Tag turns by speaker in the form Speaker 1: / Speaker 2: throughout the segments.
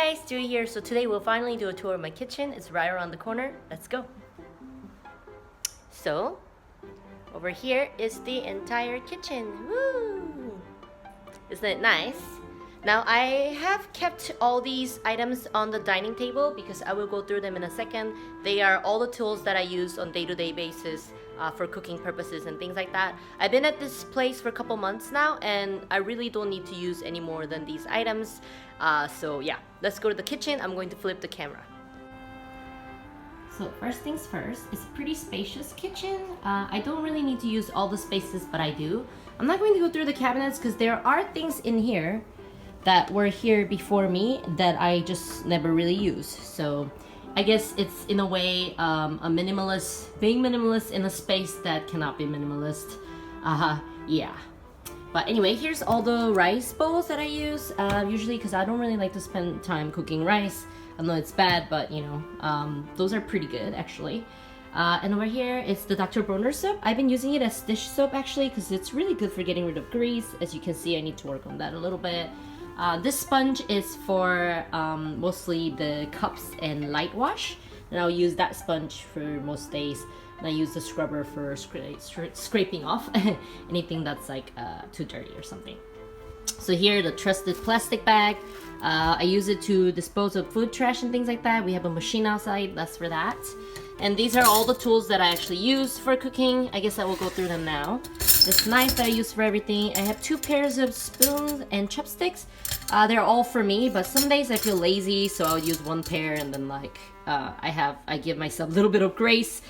Speaker 1: guys, Dewey here. So today we'll finally do a tour of my kitchen. It's right around the corner. Let's go. So over here is the entire kitchen. Woo! Isn't it nice? Now I have kept all these items on the dining table because I will go through them in a second. They are all the tools that I use on day-to-day basis for cooking purposes and things like that. I've been at this place for a couple months now and I really don't need to use any more than these items. So yeah, let's go to the kitchen. I'm going to flip the camera. So first things first, it's a pretty spacious kitchen. I don't really need to use all the spaces, but I do. I'm not going to go through the cabinets because there are things in here that were here before me that I just never really use. So I guess it's in a way a minimalist, being minimalist in a space that cannot be minimalist. Yeah. But anyway, here's all the rice bowls that I use, usually because I don't really like to spend time cooking rice. I know it's bad, but you know, those are pretty good actually. And over here, it's the Dr. Bronner soap. I've been using it as dish soap actually because it's really good for getting rid of grease. As you can see, I need to work on that a little bit. This sponge is for mostly the cups and light wash. And I'll use that sponge for most days. And I use the scrubber for scraping off anything that's like too dirty or something. So here, the trusted plastic bag. I use it to dispose of food trash and things like that. We have a machine outside, that's for that. And these are all the tools that I actually use for cooking. I guess I will go through them now. This knife that I use for everything. I have 2 pairs of spoons and chopsticks. They're all for me, but some days I feel lazy, so I'll use 1 pair and then like I give myself a little bit of grace,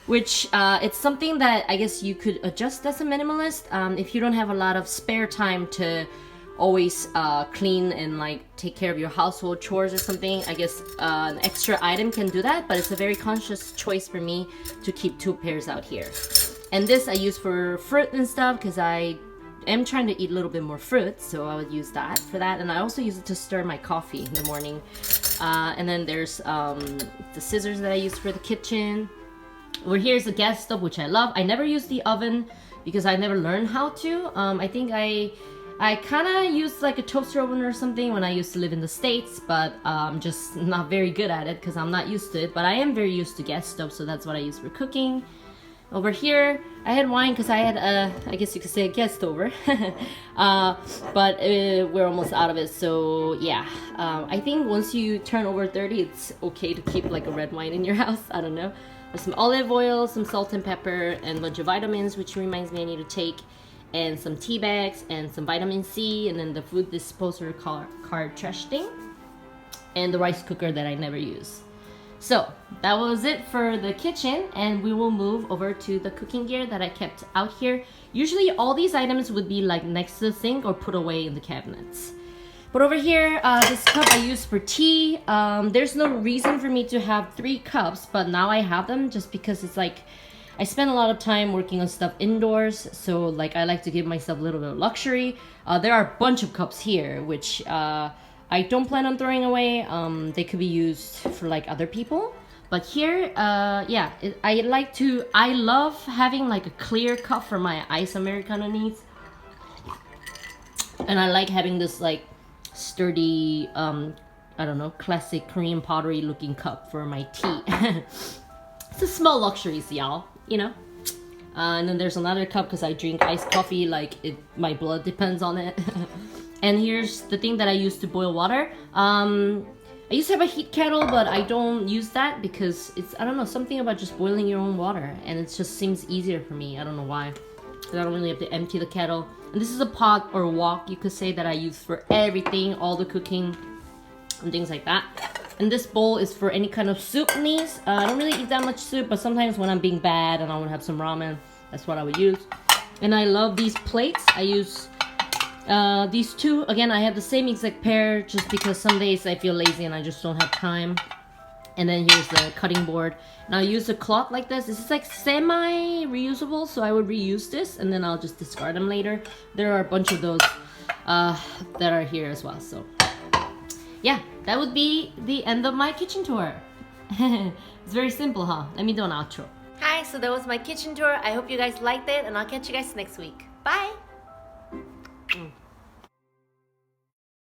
Speaker 1: which it's something that I guess you could adjust as a minimalist. If you don't have a lot of spare time to always clean and like take care of your household chores or something, I guess an extra item can do that, but it's a very conscious choice for me to keep 2 pairs out here. And this I use for fruit and stuff because I am trying to eat a little bit more fruit, so I would use that for that. And I also use it to stir my coffee in the morning. And then there's the scissors that I use for the kitchen. Over here is the gas stove, which I love. I never use the oven because I never learned how to. I think I kind of used like a toaster oven or something when I used to live in the States, but I'm just not very good at it because I'm not used to it. But I am very used to gas stove, so that's what I use for cooking. Over here, I had wine because I had I guess you could say a guest over. But we're almost out of it, so yeah. I think once you turn over 30, it's okay to keep like a red wine in your house. I don't know. There's some olive oil, some salt and pepper, and a bunch of vitamins, which reminds me I need to take. And some tea bags and some vitamin C, and then the food disposer card trash thing, and the rice cooker that I never use. So that was it for the kitchen, and we will move over to the cooking gear that I kept out here. Usually all these items would be like next to the sink or put away in the cabinets. But over here, this cup I use for tea. There's no reason for me to have 3 cups, but now I have them just because it's like I spend a lot of time working on stuff indoors, so like I like to give myself a little bit of luxury. There are a bunch of cups here, which I don't plan on throwing away. They could be used for like other people. But here, yeah, I love having like a clear cup for my ice Americano needs. And I like having this like sturdy, I don't know, classic Korean pottery looking cup for my tea. It's a small luxuries, y'all. You know, and then there's another cup because I drink iced coffee, like my blood depends on it. And here's the thing that I use to boil water. I used to have a heat kettle, but I don't use that because I don't know, something about just boiling your own water, and it just seems easier for me. I don't know why, because I don't really have to empty the kettle. And this is a pot or wok, you could say, that I use for everything, all the cooking and things like that. And this bowl is for any kind of soup needs. I don't really eat that much soup, but sometimes when I'm being bad and I want to have some ramen, that's what I would use. And I love these plates. I use these 2. Again, I have the same exact pair just because some days I feel lazy and I just don't have time. And then here's the cutting board. Now I use a cloth like this. This is like semi-reusable, so I would reuse this and then I'll just discard them later. There are a bunch of those that are here as well, so yeah, that would be the end of my kitchen tour. It's very simple, huh? Let me do an outro. Hi, so that was my kitchen tour. I hope you guys liked it, and I'll catch you guys next week. Bye!